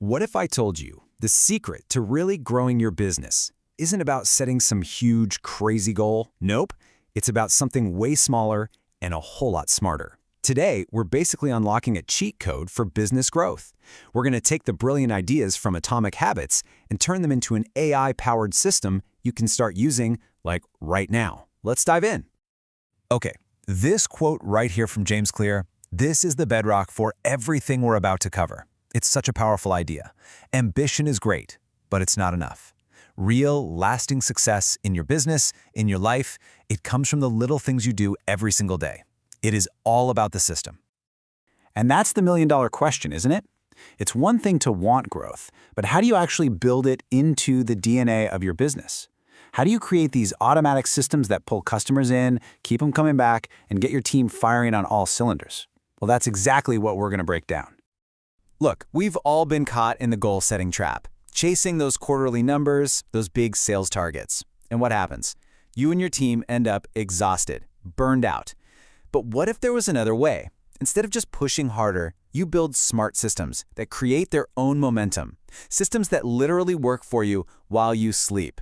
What if I told you the secret to really growing your business isn't about setting some huge, crazy goal? Nope, it's about something way smaller and a whole lot smarter. Today, we're basically unlocking a cheat code for business growth. We're going to take the brilliant ideas from Atomic Habits and turn them into an AI-powered system you can start using, like, right now. Let's dive in. Okay, this quote right here from James Clear, this is the bedrock for everything we're about to cover. It's such a powerful idea. Ambition is great, but it's not enough. Real, lasting success in your business, in your life, it comes from the little things you do every single day. It is all about the system. And that's the million-dollar question, isn't it? It's one thing to want growth, but how do you actually build it into the DNA of your business? How do you create these automatic systems that pull customers in, keep them coming back, and get your team firing on all cylinders? Well, that's exactly what we're going to break down. Look, we've all been caught in the goal-setting trap, chasing those quarterly numbers, those big sales targets. And what happens? You and your team end up exhausted, burned out. But what if there was another way? Instead of just pushing harder, you build smart systems that create their own momentum, systems that literally work for you while you sleep.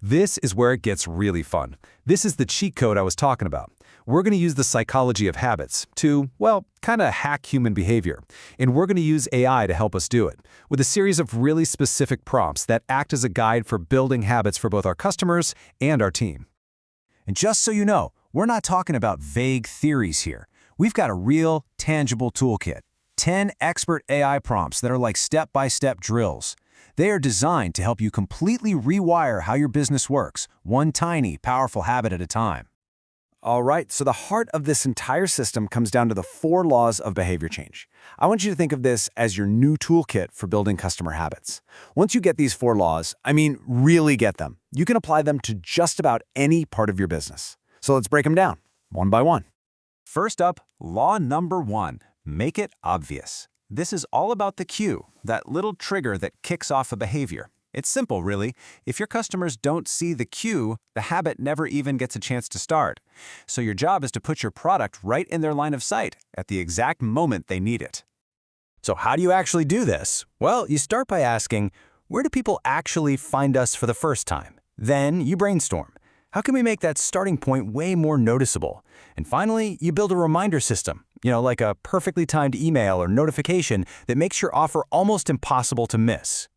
This is where it gets really fun. This is the cheat code I was talking about. We're going to use the psychology of habits to, well, kind of hack human behavior. And we're going to use AI to help us do it, with a series of really specific prompts that act as a guide for building habits for both our customers and our team. And just so you know, we're not talking about vague theories here. We've got a real, tangible toolkit. 10 expert AI prompts that are like step-by-step drills. They are designed to help you completely rewire how your business works, one tiny, powerful habit at a time. All right, so the heart of this entire system comes down to the 4 laws of behavior change. I want you to think of this as your new toolkit for building customer habits. Once you get these 4 laws, I mean really get them, you can apply them to just about any part of your business. So let's break them down, one by one. First up, law number 1, make it obvious. This is all about the cue, that little trigger that kicks off a behavior. It's simple, really. If your customers don't see the cue, the habit never even gets a chance to start. So your job is to put your product right in their line of sight at the exact moment they need it. So how do you actually do this? Well, you start by asking, where do people actually find us for the first time? Then you brainstorm. How can we make that starting point way more noticeable? And finally, you build a reminder system, like a perfectly timed email or notification that makes your offer almost impossible to miss.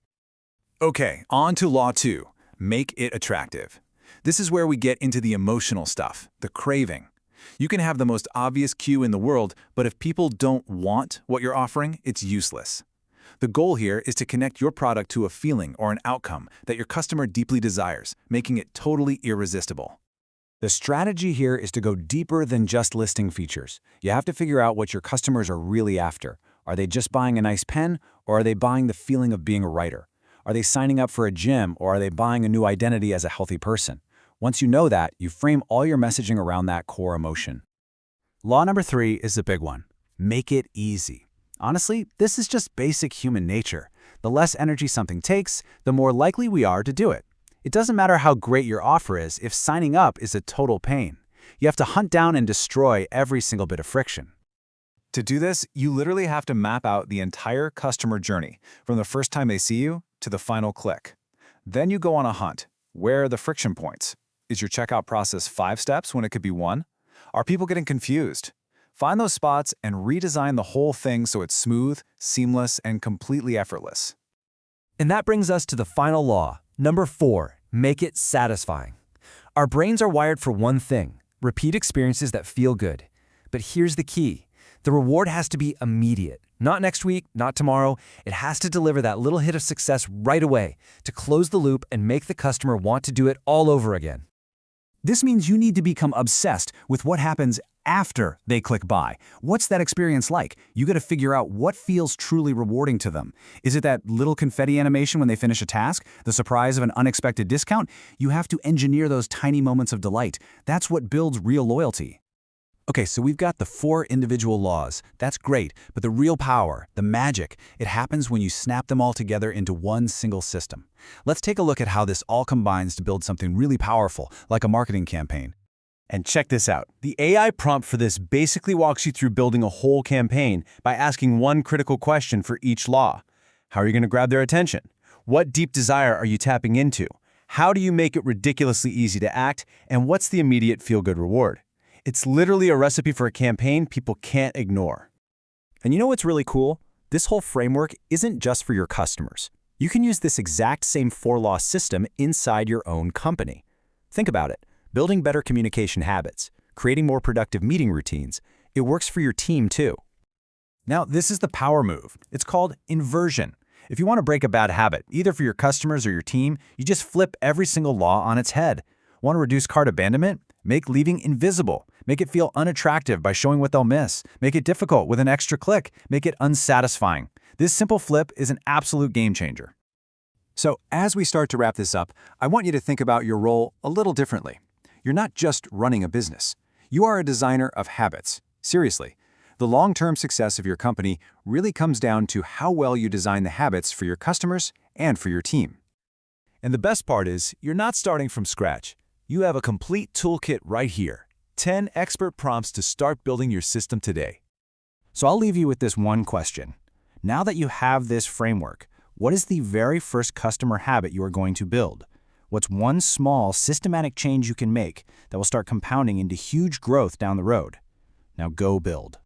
Okay, on to law 2, make it attractive. This is where we get into the emotional stuff, the craving. You can have the most obvious cue in the world, but if people don't want what you're offering, it's useless. The goal here is to connect your product to a feeling or an outcome that your customer deeply desires, making it totally irresistible. The strategy here is to go deeper than just listing features. You have to figure out what your customers are really after. Are they just buying a nice pen, or are they buying the feeling of being a writer? Are they signing up for a gym, or are they buying a new identity as a healthy person? Once you know that, you frame all your messaging around that core emotion. Law number 3 is the big one. Make it easy. Honestly, this is just basic human nature. The less energy something takes, the more likely we are to do it. It doesn't matter how great your offer is if signing up is a total pain. You have to hunt down and destroy every single bit of friction. To do this, you literally have to map out the entire customer journey, from the first time they see you to the final click. Then you go on a hunt. Where are the friction points? Is your checkout process 5 steps when it could be 1? Are people getting confused? Find those spots and redesign the whole thing so it's smooth, seamless, and completely effortless. And that brings us to the final law, number 4, make it satisfying. Our brains are wired for one thing, repeat experiences that feel good. But here's the key. The reward has to be immediate. Not next week, not tomorrow. It has to deliver that little hit of success right away to close the loop and make the customer want to do it all over again. This means you need to become obsessed with what happens after they click buy. What's that experience like? You got to figure out what feels truly rewarding to them. Is it that little confetti animation when they finish a task? The surprise of an unexpected discount? You have to engineer those tiny moments of delight. That's what builds real loyalty. Okay, so we've got the 4 individual laws. That's great, but the real power, the magic, it happens when you snap them all together into one single system. Let's take a look at how this all combines to build something really powerful, like a marketing campaign. And check this out. The AI prompt for this basically walks you through building a whole campaign by asking one critical question for each law. How are you going to grab their attention? What deep desire are you tapping into? How do you make it ridiculously easy to act? And what's the immediate feel-good reward? It's literally a recipe for a campaign people can't ignore. And you know what's really cool? This whole framework isn't just for your customers. You can use this exact same four-law system inside your own company. Think about it. Building better communication habits, creating more productive meeting routines. It works for your team too. Now, this is the power move. It's called inversion. If you want to break a bad habit, either for your customers or your team, you just flip every single law on its head. Want to reduce cart abandonment? Make leaving invisible. Make it feel unattractive by showing what they'll miss. Make it difficult with an extra click. Make it unsatisfying. This simple flip is an absolute game changer. So, as we start to wrap this up, I want you to think about your role a little differently. You're not just running a business. You are a designer of habits. Seriously. The long-term success of your company really comes down to how well you design the habits for your customers and for your team. And the best part is, you're not starting from scratch. You have a complete toolkit right here. 10 expert prompts to start building your system today. So I'll leave you with this one question. Now that you have this framework, what is the very first customer habit you are going to build? What's one small, systematic change you can make that will start compounding into huge growth down the road? Now go build.